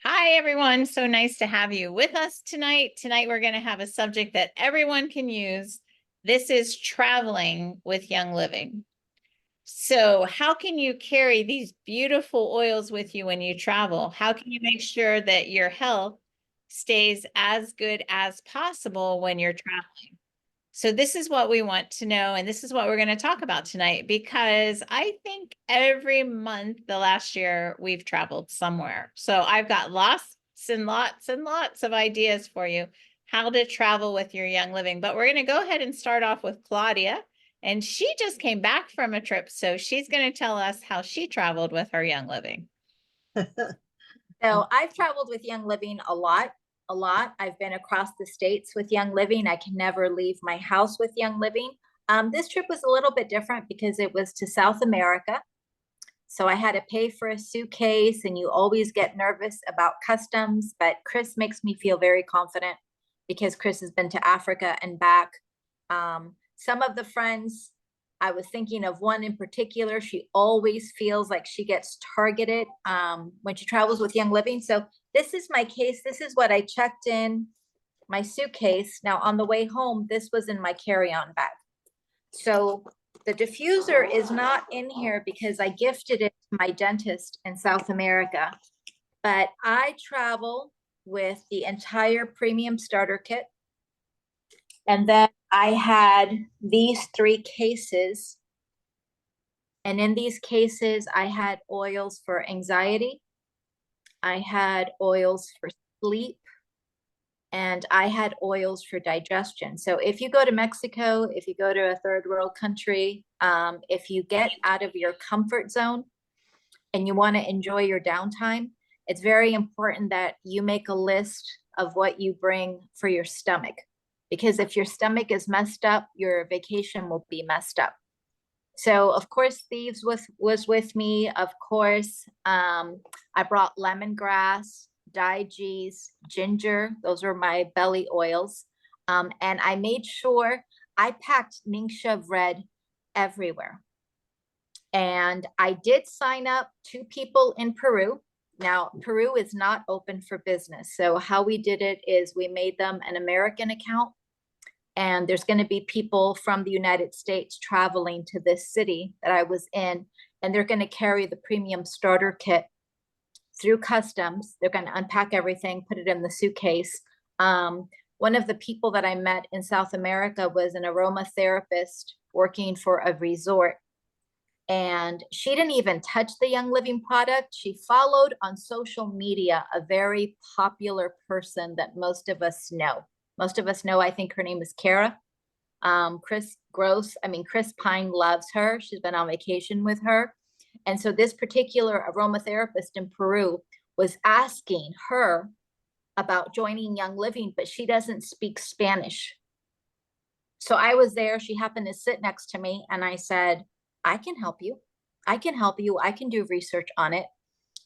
Hi, everyone. So nice to have you with us tonight. Tonight, we're going to have a subject that everyone can use. This is traveling with Young Living. So, how can you carry these beautiful oils with you when you travel? How can you make sure that your health stays as good as possible when you're traveling? So this is what we want to know, and this is what we're going to talk about tonight, because I think every month the last year we've traveled somewhere. So I've got lots and lots and lots of ideas for you how to travel with your Young Living. But we're going to go ahead and start off with Claudia, and she just came back from a trip, so she's going to tell us how she traveled with her Young Living. So I've traveled with Young Living a lot, a lot. I've been across the states with Young Living. I can never leave my house with Young Living. This trip was a little bit different because it was to South America. So I had to pay for a suitcase, and you always get nervous about customs, but Chris makes me feel very confident because Chris has been to Africa and back. Some of the friends, I was thinking of one in particular. She always feels like she gets targeted when she travels with Young Living. So this is my case. This is what I checked in my suitcase. Now on the way home, this was in my carry-on bag. So the diffuser is not in here because I gifted it to my dentist in South America. But I travel with the entire premium starter kit. And then I had these 3 cases. And in these cases, I had oils for anxiety, I had oils for sleep, and I had oils for digestion. So if you go to Mexico, if you go to a third world country, if you get out of your comfort zone and you want to enjoy your downtime, it's very important that you make a list of what you bring for your stomach. Because if your stomach is messed up, your vacation will be messed up. So of course, Thieves was with me. Of course, I brought lemongrass, Digees, ginger. Those are my belly oils. And I made sure I packed Ningxia Red everywhere. And I did sign up 2 people in Peru. Now, Peru is not open for business. So how we did it is we made them an American account, and there's going to be people from the United States traveling to this city that I was in, and they're going to carry the premium starter kit through customs. They're going to unpack everything, put it in the suitcase. One of the people that I met in South America was an aromatherapist working for a resort, and she didn't even touch the Young Living product. She followed on social media a very popular person that most of us know. Most of us know, I think her name is Kara. Chris Pine loves her. She's been on vacation with her. And so this particular aromatherapist in Peru was asking her about joining Young Living, but she doesn't speak Spanish. So I was there. She happened to sit next to me, and I said, I can help you. I can help you. I can do research on it.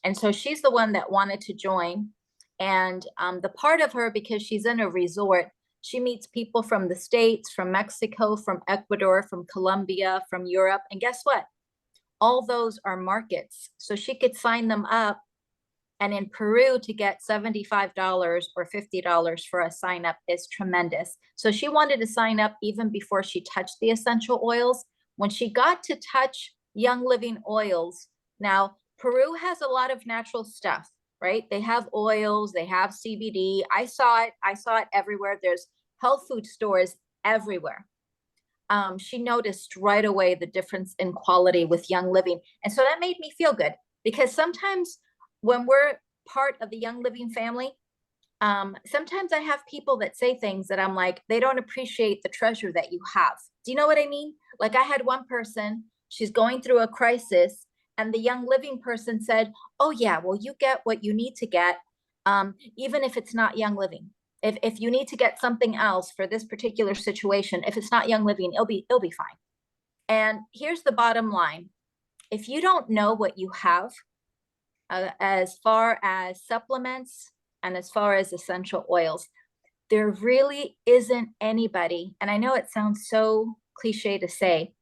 And so she's the one that wanted to join. And the part of her, because she's in a resort, she meets people from the States, from Mexico, from Ecuador, from Colombia, from Europe. And guess what? All those are markets. So she could sign them up. And in Peru, to get $75 or $50 for a sign up is tremendous. So she wanted to sign up even before she touched the essential oils. When she got to touch Young Living oils, now Peru has a lot of natural stuff, right? They have oils, they have CBD. I saw it everywhere. There's health food stores everywhere. She noticed right away the difference in quality with Young Living. And so that made me feel good, because sometimes when we're part of the Young Living family, sometimes I have people that say things that I'm like, they don't appreciate the treasure that you have. Do you know what I mean? Like, I had one person, she's going through a crisis, and the Young Living person said, oh yeah, well, you get what you need to get, even if it's not Young Living. If you need to get something else for this particular situation, if it's not Young Living, it'll be fine. And here's the bottom line. If you don't know what you have, as far as supplements and as far as essential oils, there really isn't anybody, and I know it sounds so cliche to say,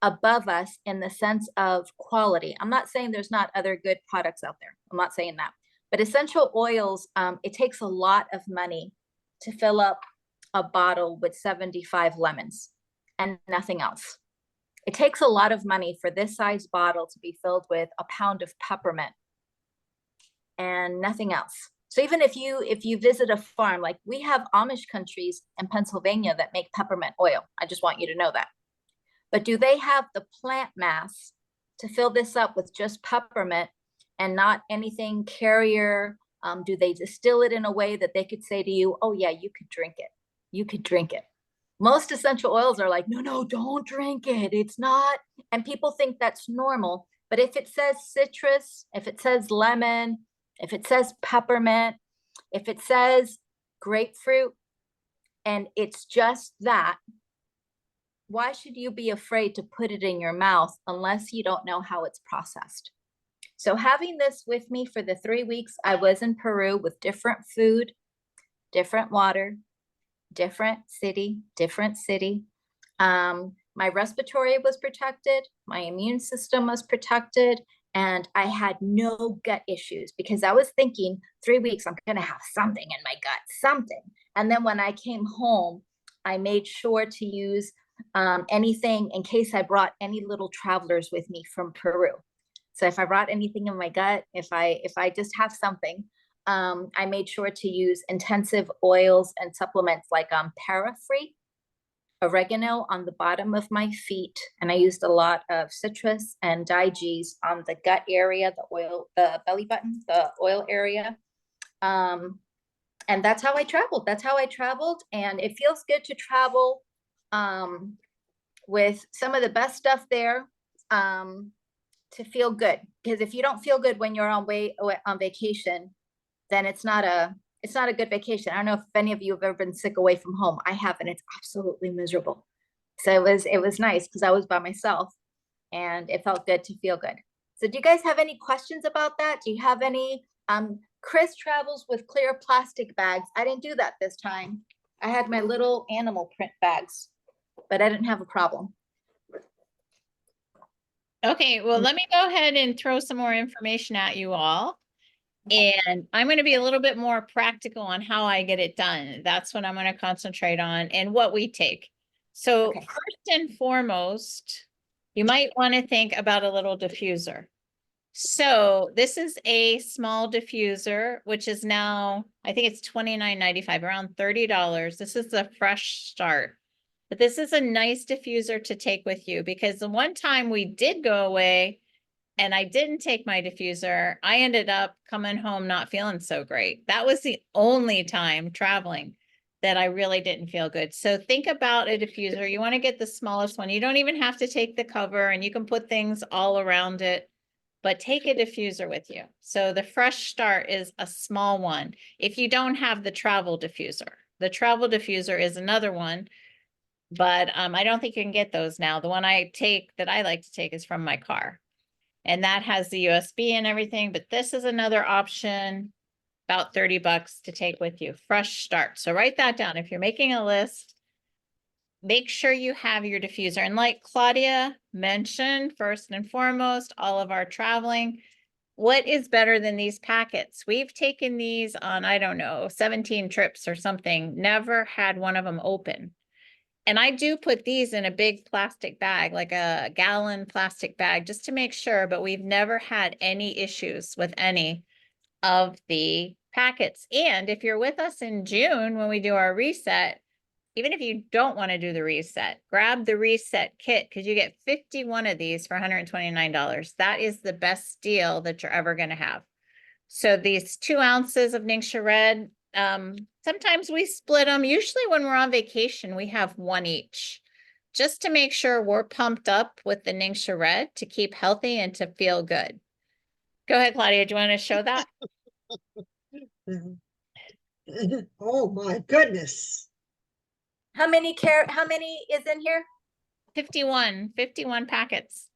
above us in the sense of quality. I'm not saying there's not other good products out there. I'm not saying that. But essential oils, it takes a lot of money to fill up a bottle with 75 lemons and nothing else. It takes a lot of money for this size bottle to be filled with a pound of peppermint and nothing else. So even if you visit a farm, like we have Amish countries in Pennsylvania that make peppermint oil. I just want you to know that. But do they have the plant mass to fill this up with just peppermint and not anything carrier? Do they distill it in a way that they could say to you, oh yeah, you could drink it. You could drink it. Most essential oils are like, no, don't drink it. It's not. And people think that's normal. But if it says citrus, if it says lemon, if it says peppermint, if it says grapefruit, and it's just that, why should you be afraid to put it in your mouth unless you don't know how it's processed? So having this with me for the 3 weeks I was in Peru with different food, different water, different city. My respiratory was protected, my immune system was protected, and I had no gut issues because I was thinking 3 weeks, I'm gonna have something in my gut, something. And then when I came home, I made sure to use anything in case I brought any little travelers with me from Peru. So if I brought anything in my gut, if I just have something, I made sure to use intensive oils and supplements like Parafree, oregano on the bottom of my feet, and I used a lot of citrus and Digees on the gut area, the belly button, the oil area. And that's how I traveled. And it feels good to travel with some of the best stuff there to feel good. Because if you don't feel good when you're on vacation, then it's not a good vacation. I don't know if any of you have ever been sick away from home. I haven't. It's absolutely miserable. So it was nice because I was by myself and it felt good to feel good. So do you guys have any questions about that? Do you have any? Chris travels with clear plastic bags. I didn't do that this time. I had my little animal print bags, but I didn't have a problem. Okay, well, let me go ahead and throw some more information at you all. And I'm going to be a little bit more practical on how I get it done. That's what I'm going to concentrate on and what we take. So Okay. first and foremost, you might want to think about a little diffuser. So this is a small diffuser, which is now, I think it's $29.95, around $30. This is the Fresh Start. But this is a nice diffuser to take with you because the one time we did go away and I didn't take my diffuser, I ended up coming home not feeling so great. That was the only time traveling that I really didn't feel good. So think about a diffuser. You want to get the smallest one. You don't even have to take the cover and you can put things all around it, but take a diffuser with you. So the Fresh Start is a small one. If you don't have the travel diffuser is another one, but I don't think you can get those now. The one I like to take is from my car. And that has the USB and everything, but this is another option, about $30 to take with you. Fresh Start. So write that down. If you're making a list, make sure you have your diffuser. And like Claudia mentioned, first and foremost, all of our traveling, what is better than these packets? We've taken these on, I don't know, 17 trips or something, never had one of them open. And I do put these in a big plastic bag, like a gallon plastic bag, just to make sure, but we've never had any issues with any of the packets. And if you're with us in June, when we do our reset, even if you don't want to do the reset, grab the reset kit because you get 51 of these for $129. That is the best deal that you're ever going to have. So these 2 ounces of Ningxia Red, sometimes we split them. Usually when we're on vacation, we have one each, just to make sure we're pumped up with the Ningxia Red to keep healthy and to feel good. Go ahead, Claudia. Do you want to show that? Oh my goodness. How many is in here? 51 packets.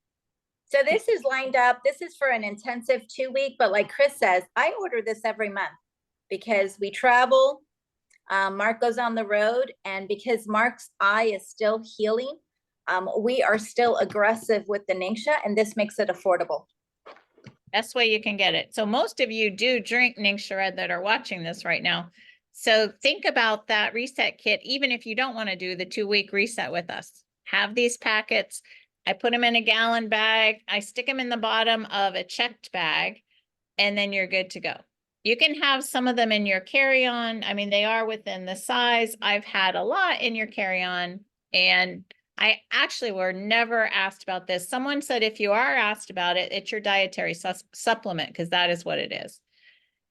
So this is lined up. This is for an intensive 2-week, but like Chris says, I order this every month because we travel. Mark goes on the road, and because Mark's eye is still healing, we are still aggressive with the Ningxia, and this makes it affordable. Best way you can get it. So most of you do drink Ningxia Red that are watching this right now. So think about that reset kit, even if you don't want to do the 2-week reset with us. Have these packets. I put them in a gallon bag. I stick them in the bottom of a checked bag, and then you're good to go. You can have some of them in your carry-on. I mean, they are within the size. I've had a lot in your carry-on, and I actually were never asked about this. Someone said if you are asked about it, it's your dietary supplement, because that is what it is.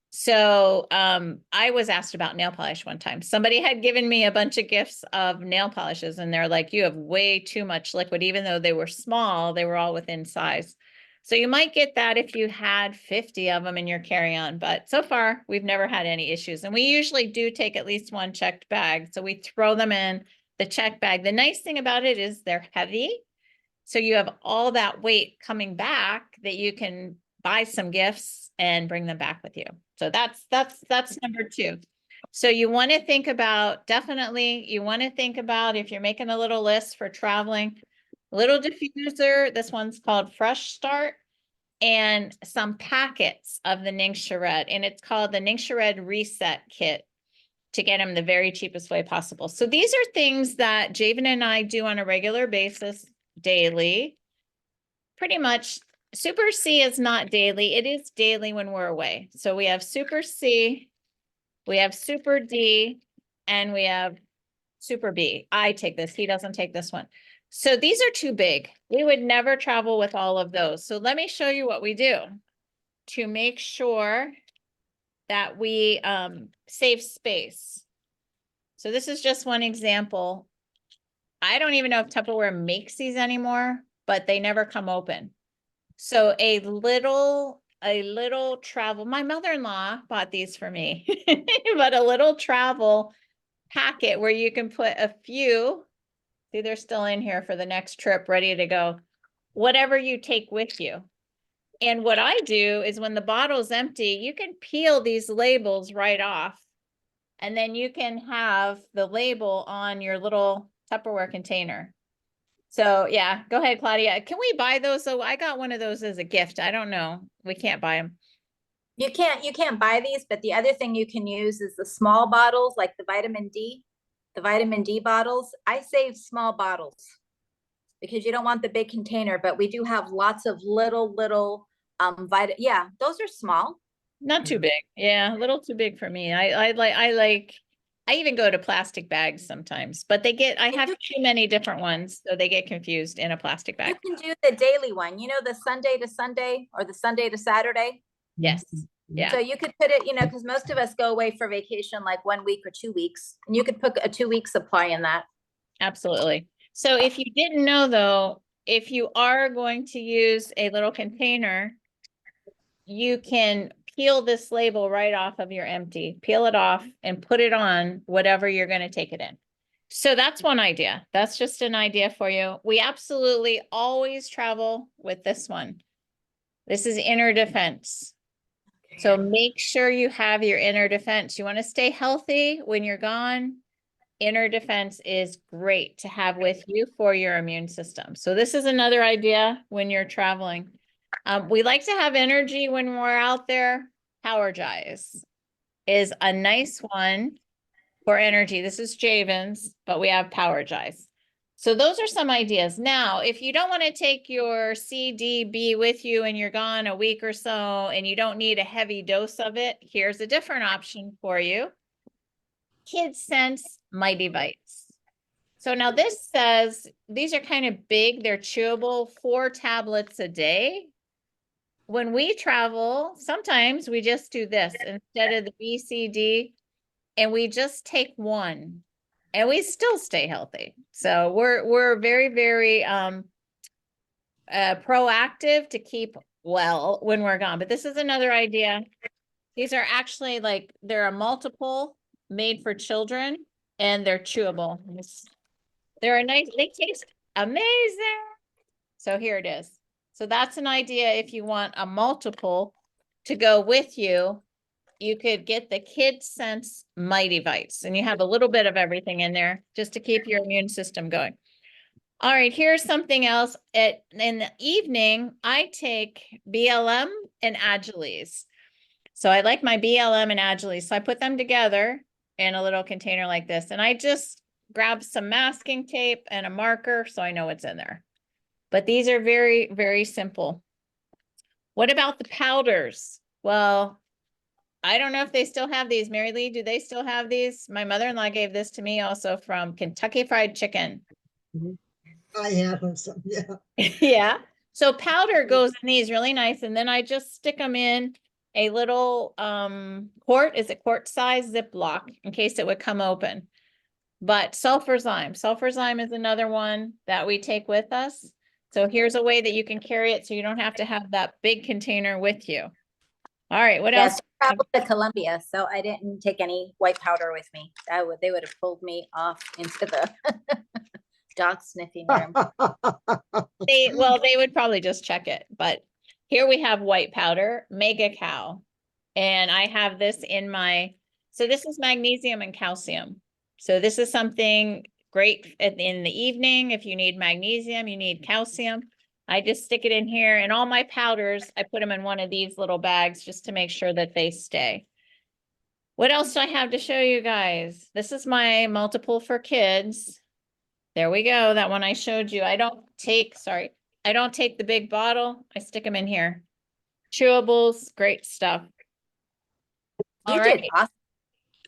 So I was asked about nail polish one time. Somebody had given me a bunch of gifts of nail polishes, and they're like, you have way too much liquid. Even though they were small, they were all within size. So you might get that if you had 50 of them in your carry-on, but so far we've never had any issues. And we usually do take at least one checked bag. So we throw them in the check bag. The nice thing about it is they're heavy. So you have all that weight coming back that you can buy some gifts and bring them back with you. So that's number 2. So you want to think about, definitely, you want to think about, if you're making a little list for traveling, little diffuser, this one's called Fresh Start, and some packets of the Ningxia Red, and it's called the Ningxia Red Reset Kit, to get them the very cheapest way possible. So these are things that Javen and I do on a regular basis, daily. Pretty much. Super C is not daily. It is daily when we're away. So we have Super C, we have Super D, and we have Super B. I take this. He doesn't take this one. So these are too big. We would never travel with all of those. So let me show you what we do to make sure that we save space. So this is just one example. I don't even know if Tupperware makes these anymore, but they never come open. So a little travel, my mother-in-law bought these for me, but a little travel packet where you can put a few, see, they're still in here for the next trip, ready to go, whatever you take with you. And what I do is when the bottle's empty, you can peel these labels right off, and then you can have the label on your little Tupperware container. So yeah, go ahead, Claudia. Can we buy those? So I got one of those as a gift. I don't know. We can't buy them. You can't buy these, but the other thing you can use is the small bottles, like the vitamin D bottles. I save small bottles because you don't want the big container, but we do have lots of little yeah, those are small. Not too big. Yeah, a little too big for me. I even go to plastic bags sometimes, but I have too many different ones, so they get confused in a plastic bag. You can do the daily one, you know, the Sunday to Sunday or the Sunday to Saturday. Yes. Yeah. So you could put it, you know, because most of us go away for vacation like 1 week or 2 weeks, and you could put a 2-week supply in that. Absolutely. So if you didn't know though, if you are going to use a little container, you can peel this label right off of your empty, peel it off and put it on whatever you're going to take it in. So that's one idea. That's just an idea for you. We absolutely always travel with this one. This is inner defense. So make sure you have your inner defense. You want to stay healthy when you're gone. Inner defense is great to have with you for your immune system. So this is another idea when you're traveling. We like to have energy when we're out there. Powergize is a nice one for energy. This is Javen's, but we have Powergize. So those are some ideas. Now, if you don't want to take your CDB with you and you're gone a week or so and you don't need a heavy dose of it, here's a different option for you. KidSense Mighty Bites. So now this says, these are kind of big, they're chewable, 4 tablets a day. When we travel, sometimes we just do this instead of the BCD, and we just take one and we still stay healthy. So we're very, very proactive to keep well when we're gone. But this is another idea. These are actually they're a multiple made for children, and they're chewable. They're they taste amazing. So here it is. So that's an idea. If you want a multiple to go with you, you could get the KidSense Mighty Bites, and you have a little bit of everything in there just to keep your immune system going. All right, here's something else. In the evening, I take BLM and Agiles. So I like my BLM and Agiles. So I put them together in a little container like this, and I just grab some masking tape and a marker so I know what's in there. But these are very, very simple. What about the powders? Well, I don't know if they still have these. Mary Lee, do they still have these? My mother-in-law gave this to me also from Kentucky Fried Chicken. I have some, yeah. Yeah. So powder goes in these really nice, and then I just stick them in a little quart, is it quart size Ziploc in case it would come open. But sulfurzyme is another one that we take with us. So here's a way that you can carry it so you don't have to have that big container with you. All right, what else? Yes, I traveled to Colombia, so I didn't take any white powder with me. They would have pulled me off into the dog sniffing room. They would probably just check it, but here we have white powder, Mega Cow. And I have this in my, so this is magnesium and calcium. So this is something great in the evening. If you need magnesium, you need calcium. I just stick it in here, and all my powders, I put them in one of these little bags just to make sure that they stay. What else do I have to show you guys? This is my multiple for kids. There we go. That one I showed you. I don't take the big bottle. I stick them in here. Chewables, great stuff. You All did right. awesome.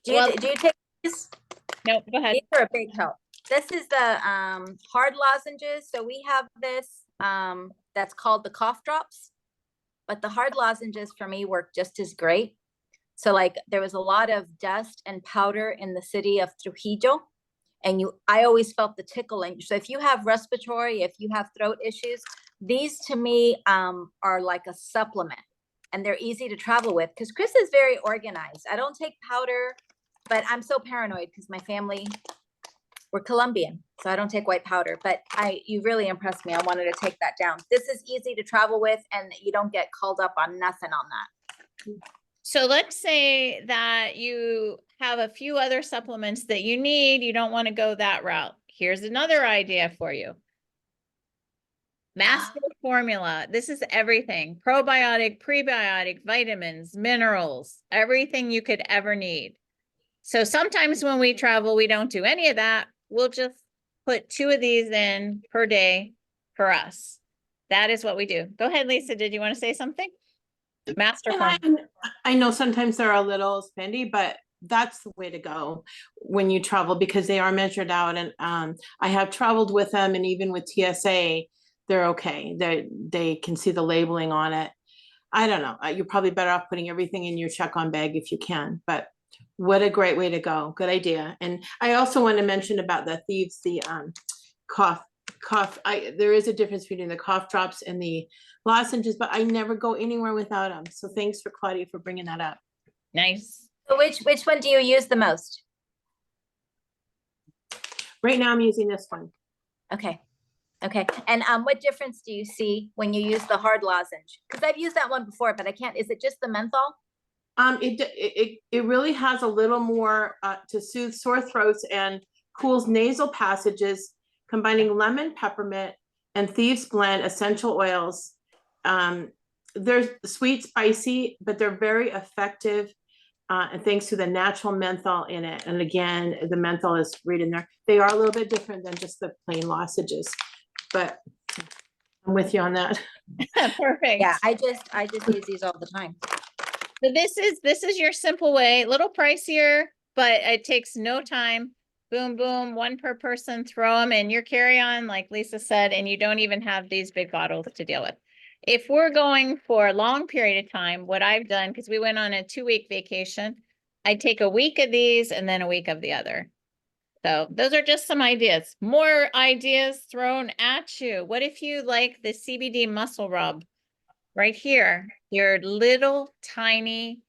Do you take these? Nope, go ahead. These are a big help. This is the hard lozenges. So we have this that's called the cough drops, but the hard lozenges for me work just as great. So like there was a lot of dust and powder in the city of Trujillo, and I always felt the tickling. So if you have respiratory, if you have throat issues, these to me are like a supplement, and they're easy to travel with because Chris is very organized. I don't take powder, but I'm so paranoid because my family, we're Colombian, so I don't take white powder, but you really impressed me. I wanted to take that down. This is easy to travel with, and you don't get called up on nothing on that. So let's say that you have a few other supplements that you need. You don't want to go that route. Here's another idea for you. Master formula. This is everything. Probiotic, prebiotic, vitamins, minerals, everything you could ever need. So sometimes when we travel, we don't do any of that. We'll just put 2 of these in per day for us. That is what we do. Go ahead, Lisa. Did you want to say something? Master formula. I know sometimes they're a little spendy, but that's the way to go when you travel because they are measured out. And I have traveled with them, and even with TSA, they're okay. They can see the labeling on it. I don't know. You're probably better off putting everything in your check-on bag if you can, but what a great way to go. Good idea. And I also want to mention about the thieves, the cough. There is a difference between the cough drops and the lozenges, but I never go anywhere without them. So thanks for Claudia for bringing that up. Nice. So which one do you use the most? Right now I'm using this one. Okay. Okay. And what difference do you see when you use the hard lozenge? Because I've used that one before, but I can't. Is it just the menthol? It really has a little more to soothe sore throats and cools nasal passages, combining lemon, peppermint, and Thieves Blend essential oils. They're sweet, spicy, but they're very effective. And thanks to the natural menthol in it. And again, the menthol is right in there. They are a little bit different than just the plain lozenges, but I'm with you on that. Perfect. Yeah, I just use these all the time. So this is your simple way, a little pricier, but it takes no time. Boom, boom, 1 per person, throw them in your carry-on, like Lisa said, and you don't even have these big bottles to deal with. If we're going for a long period of time, what I've done, because we went on a 2-week vacation, I take a week of these and then a week of the other. So those are just some ideas. More ideas thrown at you. What if you like the CBD muscle rub? Right here, your little tiny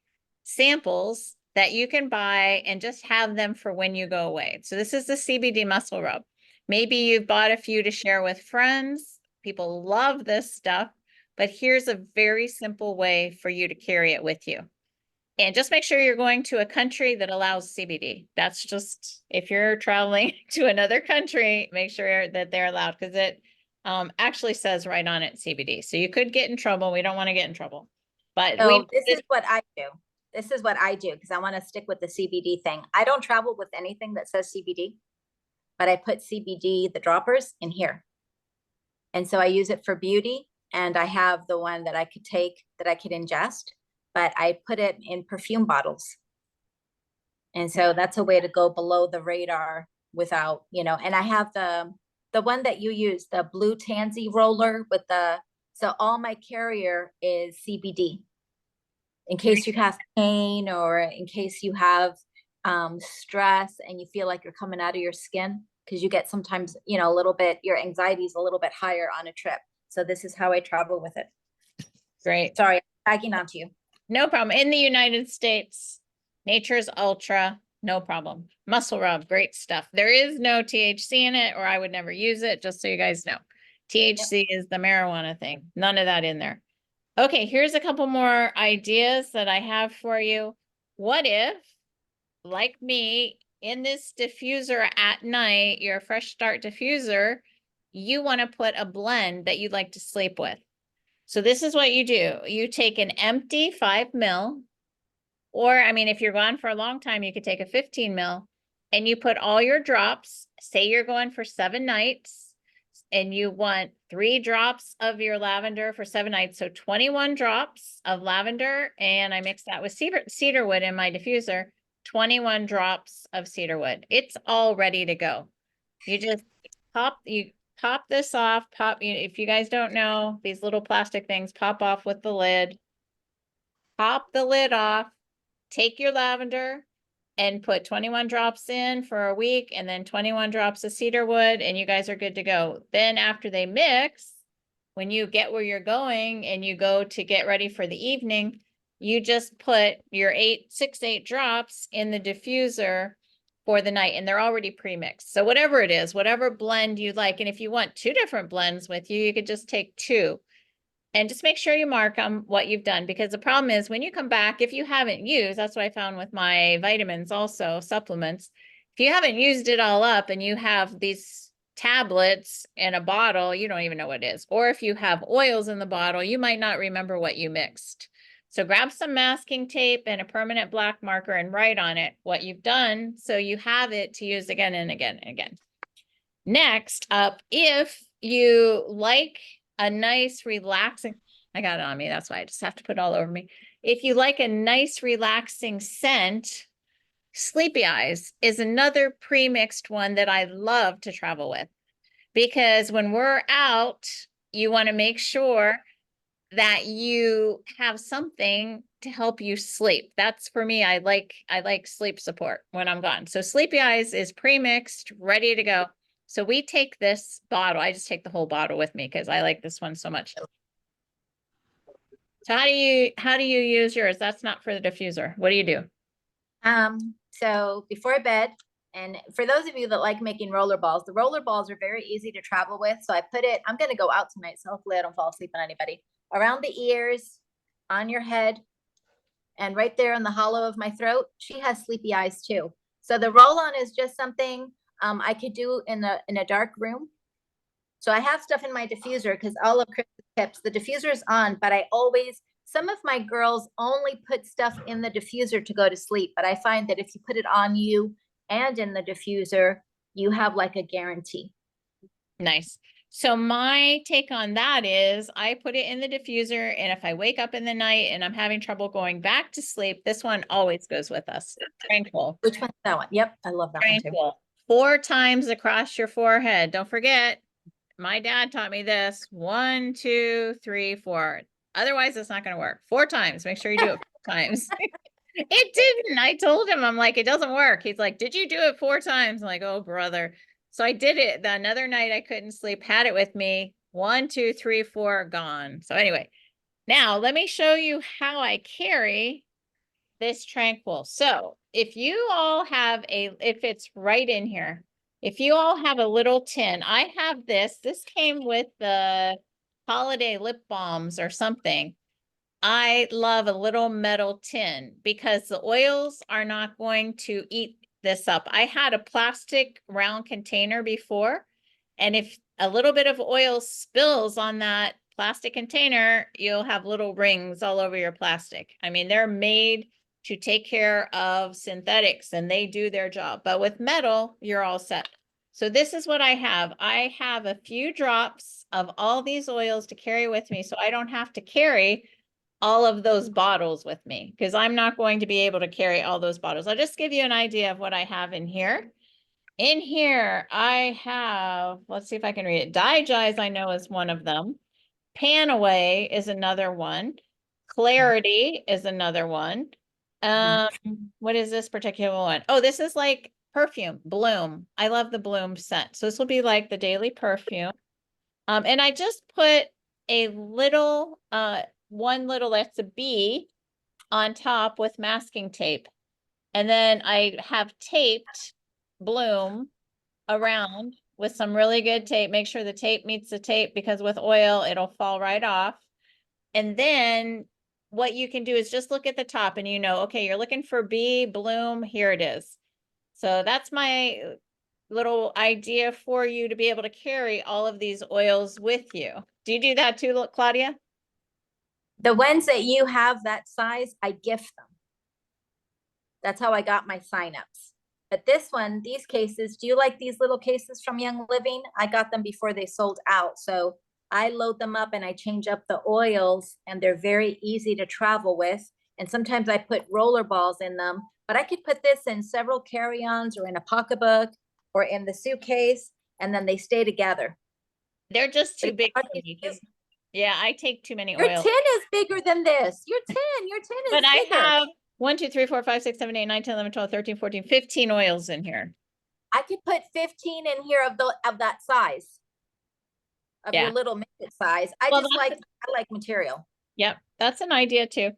samples that you can buy and just have them for when you go away. So this is the CBD muscle rub. Maybe you've bought a few to share with friends. People love this stuff, but here's a very simple way for you to carry it with you. And just make sure you're going to a country that allows CBD. That's just, if you're traveling to another country, make sure that they're allowed, because it actually says right on it CBD. So you could get in trouble. We don't want to get in trouble. But So we, this is what I do. This is what I do because I want to stick with the CBD thing. I don't travel with anything that says CBD, but I put CBD, the droppers, in here. And so I use it for beauty, and I have the one that I could take, that I could ingest, but I put it in perfume bottles. And so that's a way to go below the radar without, and I have the one that you use, the blue tansy roller with so all my carrier is CBD. In case you have pain, or in case you have stress and you feel like you're coming out of your skin, because you get sometimes, a little bit, your anxiety is a little bit higher on a trip. So this is how I travel with it. great. Sorry, tagging on to you. No problem. In the United States, Nature's Ultra, no problem. Muscle Rub, great stuff. There is no THC in it, or I would never use it, just so you guys know. THC is the marijuana thing. None of that in there. Okay, here's a couple more ideas that I have for you. What if, like me, in this diffuser at night, your Fresh Start diffuser, you want to put a blend that you'd like to sleep with. So this is what you do. You take an empty 5 ml, or I mean, if you're gone for a long time, you could take a 15 ml, and you put all your drops. Say you're going for 7 nights, and you want 3 drops of your lavender for 7 nights. So 21 drops of lavender, and I mix that with cedarwood in my diffuser, 21 drops of cedarwood. It's all ready to go. You just pop this off, if you guys don't know, these little plastic things pop off with the lid. Pop the lid off, take your lavender and put 21 drops in for a week, and then 21 drops of cedarwood, and you guys are good to go. Then after they mix, when you get where you're going and you go to get ready for the evening, you just put your 8 drops in the diffuser for the night, and they're already pre-mixed. So whatever it is, whatever blend you like, and if you want 2 different blends with you could just take 2. And just make sure you mark them what you've done, because the problem is when you come back, if you haven't used, that's what I found with my vitamins, also supplements. If you haven't used it all up and you have these tablets in a bottle, you don't even know what it is. Or if you have oils in the bottle, you might not remember what you mixed. So grab some masking tape and a permanent black marker and write on it what you've done, so you have it to use again and again and again. Next up, if you like a nice relaxing, I got it on me, that's why I just have to put it all over me. If you like a nice relaxing scent, Sleepy Eyes is another pre-mixed one that I love to travel with, because when we're out, you want to make sure that you have something to help you sleep. That's for me. I like sleep support when I'm gone. So Sleepy Eyes is pre-mixed, ready to go. So we take this bottle. I just take the whole bottle with me because I like this one so much. So how do you use yours? That's not for the diffuser. What do you do? So before bed, and for those of you that like making roller balls, the roller balls are very easy to travel with. So I put it, I'm going to go out tonight, so hopefully I don't fall asleep on anybody. Around the ears, on your head, and right there in the hollow of my throat. She has sleepy eyes too. So the roll-on is just something I could do in a dark room. So I have stuff in my diffuser because all of Chris's tips, the diffuser is on, but some of my girls only put stuff in the diffuser to go to sleep. But I find that if you put it on you and in the diffuser, you have like a guarantee. Nice. So my take on that is I put it in the diffuser, and if I wake up in the night and I'm having trouble going back to sleep, this one always goes with us. Tranquil. Which one's that one? Yep, I love that one too. Tranquil. 4 times across your forehead. Don't forget, my dad taught me this. 1, 2, 3, 4. Otherwise, it's not going to work. 4 times. Make sure you do it 4 times. It didn't. I told him, I'm like, it doesn't work. He's like, did you do it 4 times? I'm like, oh, brother. So I did it. Another night I couldn't sleep, had it with me. 1, 2, 3, 4, gone. So anyway, now let me show you how I carry this Tranquil. So if you all have if it's right in here, if you all have a little tin, I have this came with the holiday lip balms or something. I love a little metal tin because the oils are not going to eat this up. I had a plastic round container before, and if a little bit of oil spills on that plastic container, you'll have little rings all over your plastic. I mean, they're made to take care of synthetics and they do their job. But with metal, you're all set. So this is what I have. I have a few drops of all these oils to carry with me so I don't have to carry all of those bottles with me because I'm not going to be able to carry all those bottles. I'll just give you an idea of what I have in here. In here, I have, let's see if I can read it. Digize, I know, is one of them. Panaway is another one. Clarity is another one. What is this particular one? Oh, this is like perfume, Bloom. I love the Bloom scent. So this will be like the daily perfume. And I just put a little, one little, that's a bee on top with masking tape. And then I have taped Bloom around with some really good tape. Make sure the tape meets the tape because with oil, it'll fall right off. And then what you can do is just look at the top and you know, okay, you're looking for bee, Bloom, here it is. So that's my little idea for you to be able to carry all of these oils with you. Do you do that too, Claudia? The ones that you have that size, I gift them. That's how I got my signups. But this one, these cases, do you like these little cases from Young Living? I got them before they sold out. So I load them up and I change up the oils and they're very easy to travel with. And sometimes I put roller balls in them, but I could put this in several carry-ons or in a pocketbook or in the suitcase, and then they stay together. They're just too It's big for hard to me. use. Yeah, I take too many Your oils. tin is bigger than this. Your tin is But I bigger. have 1, 2, 3, 4, 5, 6, 7, 8, 9, 10, 11, 12, 13, 14, 15 oils in here. I could put 15 in here of that size. Of Yeah. your little midget size. I Well, like material. Yep, that's an idea too.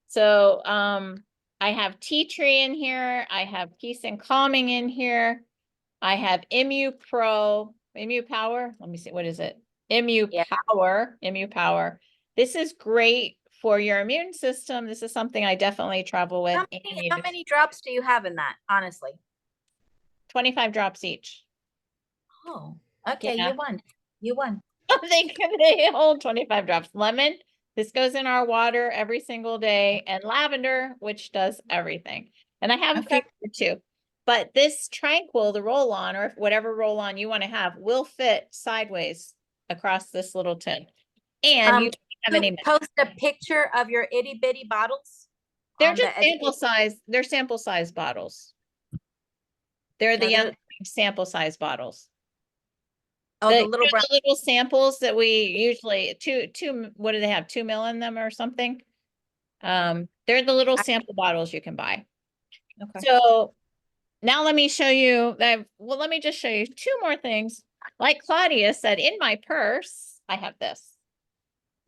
So I have tea tree in here. I have peace and calming in here. I have Emu Pro, Emu Power. Let me see, what is it? Emu Yeah. Power, Emu Power. This is great for your immune system. This is something I definitely travel with. How many drops do you have in that, honestly? 25 drops each. Oh, okay, Yeah. you won. You won. They hold 25 drops. Lemon, this goes in our water every single day, and lavender, which does everything. And I have a few Okay. here too. But this Tranquil, the roll-on, or whatever roll-on you want to have, will fit sideways across this little tin. And you don't have any. Post a picture of your itty bitty bottles. They're on just the sample size. They're sample size bottles. They're the No, young they're- sample size bottles. Oh, The, the you little know, brown. the little samples that we usually two, what do they have? 2 ml in them or something? They're the little sample bottles you can buy. Okay. So now let me show you that. Well, let me just show you 2 more things. Like Claudia said, in my purse, I have this.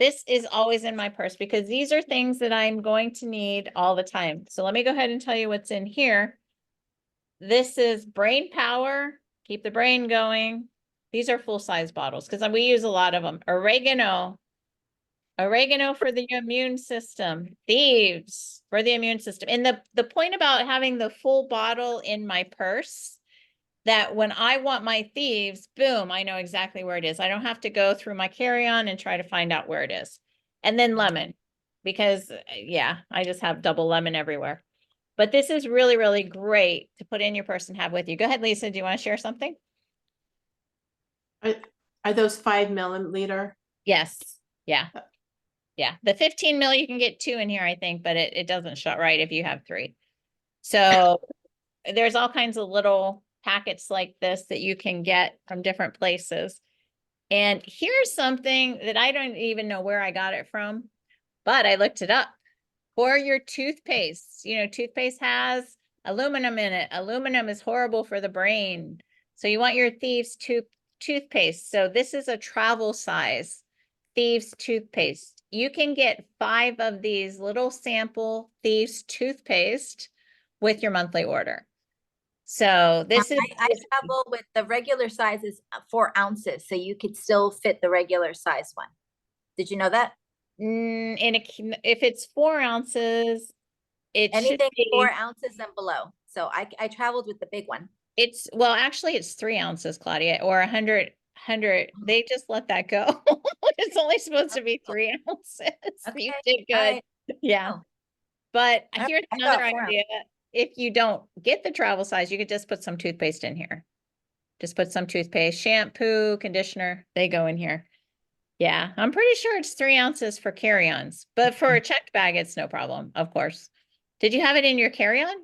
This is always in my purse because these are things that I'm going to need all the time. So let me go ahead and tell you what's in here. This is brain power. Keep the brain going. These are full-size bottles because we use a lot of them. Oregano. Oregano for the immune system. Thieves for the immune system. And the point about having the full bottle in my purse, that when I want my thieves, boom, I know exactly where it is. I don't have to go through my carry-on and try to find out where it is. And then lemon, because yeah, I just have double lemon everywhere. But this is really, really great to put in your purse and have with you. Go ahead, Lisa. Do you want to share something? Are those 5 milliliter? Yes. Yeah. Yeah. The 15 mil, you can get 2 in here, I think, but it doesn't shut right if you have 3. So there's all kinds of little packets like this that you can get from different places. And here's something that I don't even know where I got it from, but I looked it up. For your toothpaste, you know, toothpaste has aluminum in it. Aluminum is horrible for the brain. So you want your Thieves toothpaste. So this is a travel size Thieves toothpaste. You can get 5 of these little sample Thieves toothpaste with your monthly order. So this is, I travel with the regular size is 4 ounces, so you could still fit the regular size one. Did you know that? if it's 4 ounces, it should Anything be, 4 ounces and below. So I traveled with the big one. well, actually it's 3 ounces, Claudia, or 100, they just let that go. It's only supposed to be 3 ounces. You Okay, did good. alright. Yeah. Oh. But I- here's I another thought 4 idea. If you don't get the travel size, you could just put some toothpaste in here. Just put some toothpaste, shampoo, conditioner, they go in here. Yeah, I'm pretty sure it's 3 ounces for carry-ons, but for a checked bag, it's no problem, of course. Did you have it in your carry-on?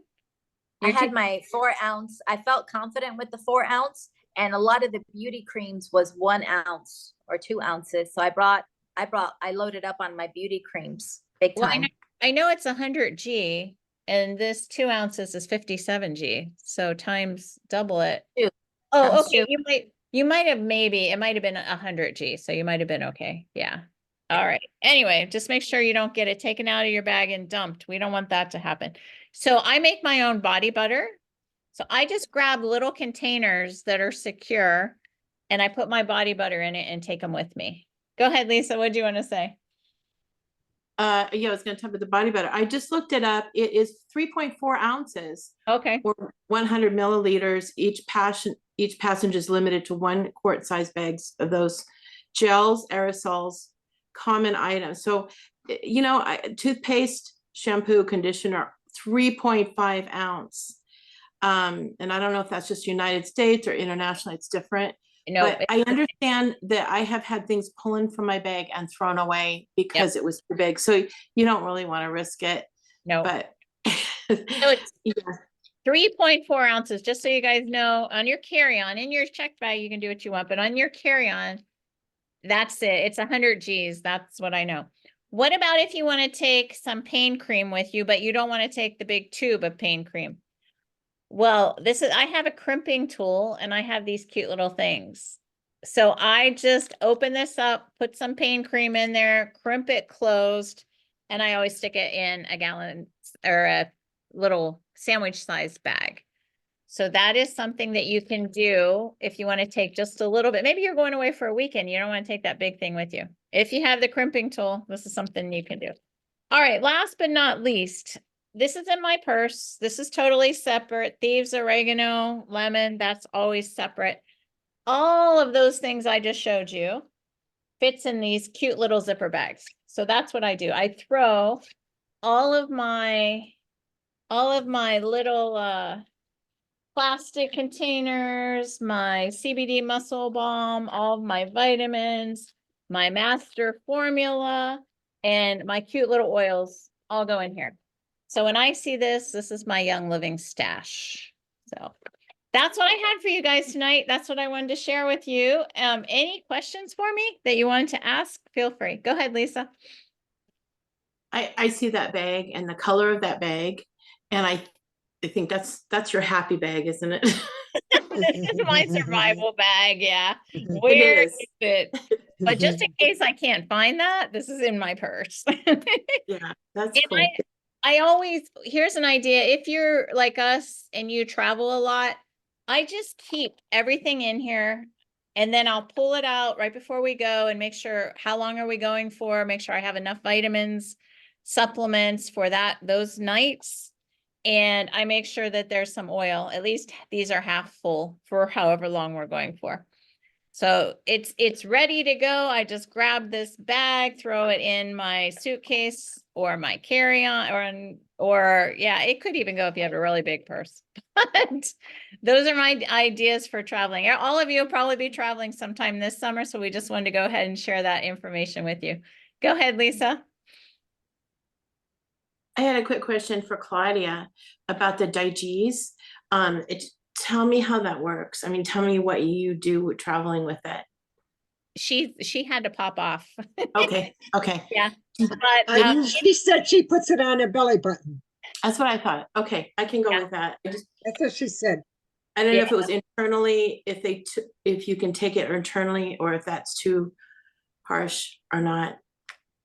I Your had tooth- my 4 ounce. I felt confident with the 4 ounce, and a lot of the beauty creams was 1 ounce or 2 ounces. So I loaded up on my beauty creams big Well, time. I know it's 100 G, and this 2 ounces is 57 G, so times double it. Two. Oh, Times okay, two. you might have it might have been 100 G, so you might have been okay, yeah. All right, anyway, just make sure you don't get it taken out of your bag and dumped. We don't want that to happen. So I make my own body butter. So I just grab little containers that are secure and I put my body butter in it and take them with me. Go ahead, Lisa, what do you want to say? Yeah, I was gonna talk about the body butter. I just looked it up. It is 3.4 ounces Okay, or 100 milliliters. Each passenger is limited to 1 quart size bags of those gels, aerosols, common items. So, toothpaste, shampoo, conditioner, 3.5 ounce. And I don't know if that's just United States or internationally, it's different. no, But I understand that I have had things pulling from my bag and thrown away because it was too big. So you don't really want to risk it, no. but So it's yeah. 3.4 ounces, just so you guys know, on your carry-on, in your checked bag, you can do what you want, but on your carry-on, that's it. It's 100 Gs. That's what I know. What about if you want to take some pain cream with you, but you don't want to take the big tube of pain cream? Well, I have a crimping tool and I have these cute little things. So I just open this up, put some pain cream in there, crimp it closed, and I always stick it in a gallon or a little sandwich sized bag. So that is something that you can do if you want to take just a little bit. Maybe you're going away for a weekend. You don't want to take that big thing with you. If you have the crimping tool, this is something you can do. All right, last but not least, this is in my purse. This is totally separate. Thieves, oregano, lemon, that's always separate. All of those things I just showed you fits in these cute little zipper bags. So that's what I do. I throw all of my little plastic containers, my CBD muscle balm, all of my vitamins, my master formula, and my cute little oils all go in here. So when I see this is my Young Living stash. So that's what I had for you guys tonight. That's what I wanted to share with you. Any questions for me that you wanted to ask? Feel free. Go ahead, Lisa. I see that bag and the color of that bag, and I think that's your happy bag, isn't it? This is my survival bag. Yeah. It Where is. is it? But just in case I can't find that, this is in my purse. Yeah, that's And cool. I always, here's an idea. If you're like us and you travel a lot, I just keep everything in here and then I'll pull it out right before we go and make sure how long are we going for, make sure I have enough vitamins, supplements for those nights. And I make sure that there's some oil. At least these are half full for however long we're going for. So it's ready to go. I just grab this bag, throw it in my suitcase or my carry-on or yeah, it could even go if you have a really big purse. But those are my ideas for traveling. All of you will probably be traveling sometime this summer, so we just wanted to go ahead and share that information with you. Go ahead, Lisa. I had a quick question for Claudia about the Digis. Tell me how that works. I mean, tell me what you do with traveling with it. She had to pop off. Okay, okay. Yeah. But She said she puts it on her belly button. That's what I thought. Okay, I can go Yeah. with that. That's what she said. I don't know if it was internally, if you can take it internally or if that's too harsh or not.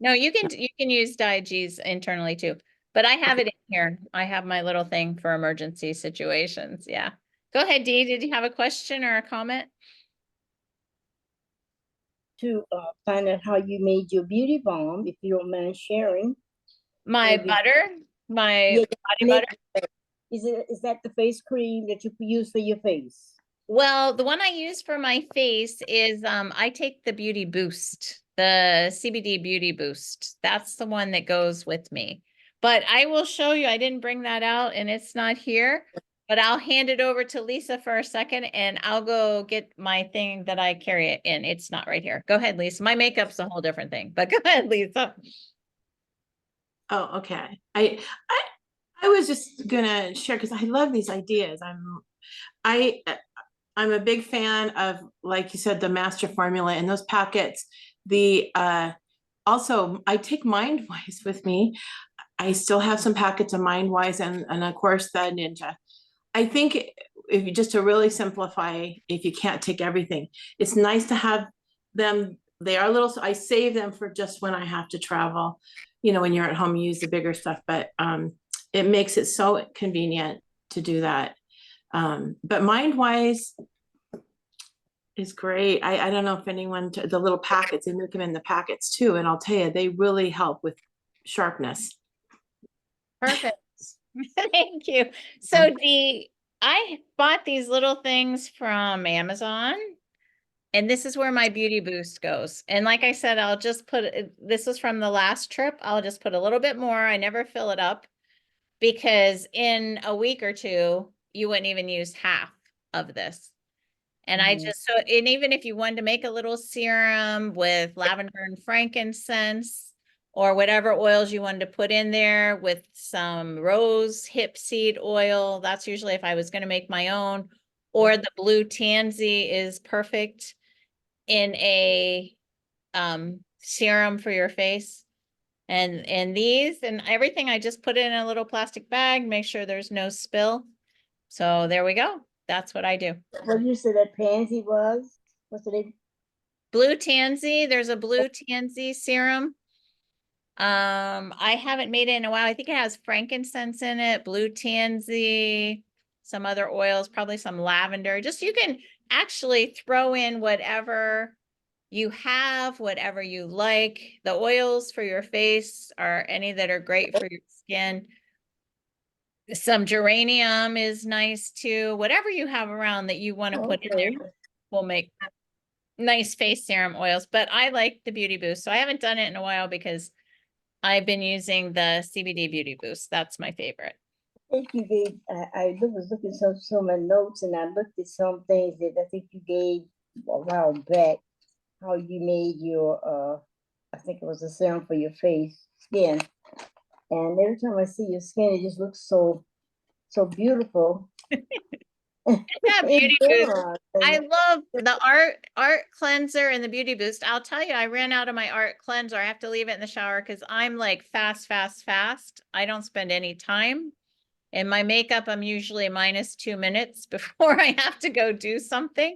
no, you can use Digees internally too, but I have it in here. I have my little thing for emergency situations. Yeah. Go ahead, Dee. Did you have a question or a comment? to find out how you made your beauty balm, if you don't mind sharing. My Maybe- butter, my Yeah, body butter. Is that the face cream that you use for your face? Well, the one I use for my face is I take the Beauty Boost, the CBD Beauty Boost. That's the one that goes with me. But I will show you, I didn't bring that out and it's not here, but I'll hand it over to Lisa for a second and I'll go get my thing that I carry it in. It's not right here. Go ahead, Lisa. My makeup's a whole different thing, but go ahead, Lisa. Oh, okay. I was just gonna share because I love these ideas. I'm a big fan of, like you said, the master formula and those packets. The also I take MindWise with me. I still have some packets of MindWise and of course the Ninja. I think if you just to really simplify, if you can't take everything, it's nice to have them. They are little, so I save them for just when I have to travel. You know, when you're at home, you use the bigger stuff, but it makes it so convenient to do that. But MindWise is great. I don't know if anyone, the little packets, they make them in the packets too. And I'll tell you, they really help with sharpness. Perfect. Thank you. So I bought these little things from Amazon. And this is where my Beauty Boost goes. And like I said, I'll just put this was from the last trip. I'll just put a little bit more. I never fill it up because in a week or two, you wouldn't even use half of this. And I Mhm. just, so, and even if you wanted to make a little serum with lavender and frankincense or whatever oils you wanted to put in there with some rose hip seed oil, that's usually if I was going to make my own, or the blue tansy is perfect in a serum for your face. And these and everything, I just put it in a little plastic bag, make sure there's no spill. So there we go. That's what I do. What did you say that pansy was? What's the name? Blue tansy, there's a blue tansy serum. I haven't made it in a while. I think it has frankincense in it, blue tansy, some other oils, probably some lavender. Just you can actually throw in whatever you have, whatever you like. The oils for your face are any that are great for your skin. Some geranium is nice too. Whatever you have around that you want to put in there Okay. will make nice face serum oils. But I like the Beauty Boost. So I haven't done it in a while because I've been using the CBD Beauty Boost. That's my favorite. I think you gave, was looking some of my notes and I looked at some things that I think you gave a while back, how you made your, I think it was a serum for your face, skin. And every time I see your skin, it just looks so beautiful. Yeah, It Beauty Boost. does. I And love the art cleanser and the Beauty Boost. I'll tell you, I ran out of my art cleanser. I have to leave it in the shower because I'm like fast. I don't spend any time. And my makeup, I'm usually minus 2 minutes before I have to go do something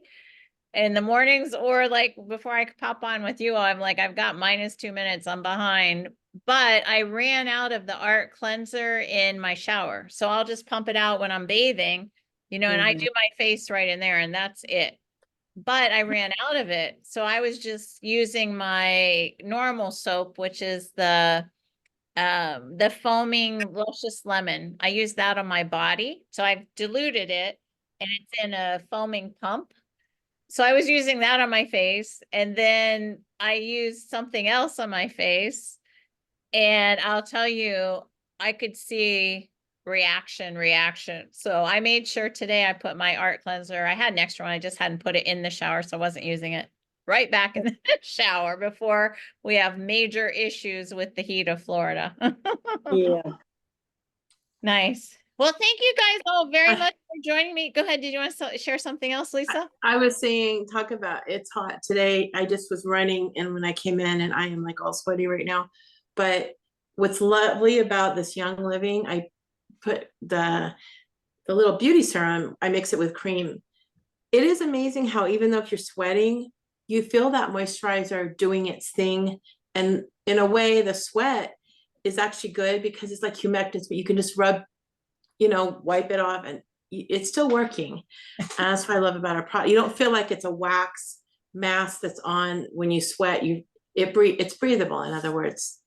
in the mornings, or like before I could pop on with you, I'm like, I've got minus 2 minutes, I'm behind. But I ran out of the art cleanser in my shower. So I'll just pump it out when I'm bathing, and I do my face right in there and that's it. But I ran out of it. So I was just using my normal soap, which is the foaming luscious lemon. I use that on my body. So I've diluted it and it's in a foaming pump. So I was using that on my face and then I used something else on my face. And I'll tell you, I could see reaction. So I made sure today I put my art cleanser. I had an extra one. I just hadn't put it in the shower, so I wasn't using it right back in the shower before we have major issues with the heat of Florida. yeah, Nice. Well, thank you guys all very I- much for joining me. Go ahead. Did you want to share something else, Lisa? I was saying, talk about it's hot today. I just was running and when I came in and I am like all sweaty right now. But what's lovely about this Young Living, I put the little beauty serum, I mix it with cream. It is amazing how even though if you're sweating, you feel that moisturizer doing its thing. And in a way, the sweat is actually good because it's like humectants, but you can just rub, wipe it off and it's still working. And that's what I love about our product. You don't feel like it's a wax mask that's on when you sweat, it's breathable, in other words.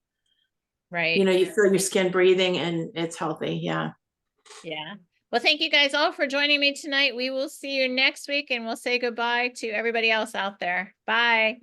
Right. You know, you feel your skin breathing and it's healthy. Yeah. Yeah. Well, thank you guys all for joining me tonight. We will see you next week and we'll say goodbye to everybody else out there. Bye.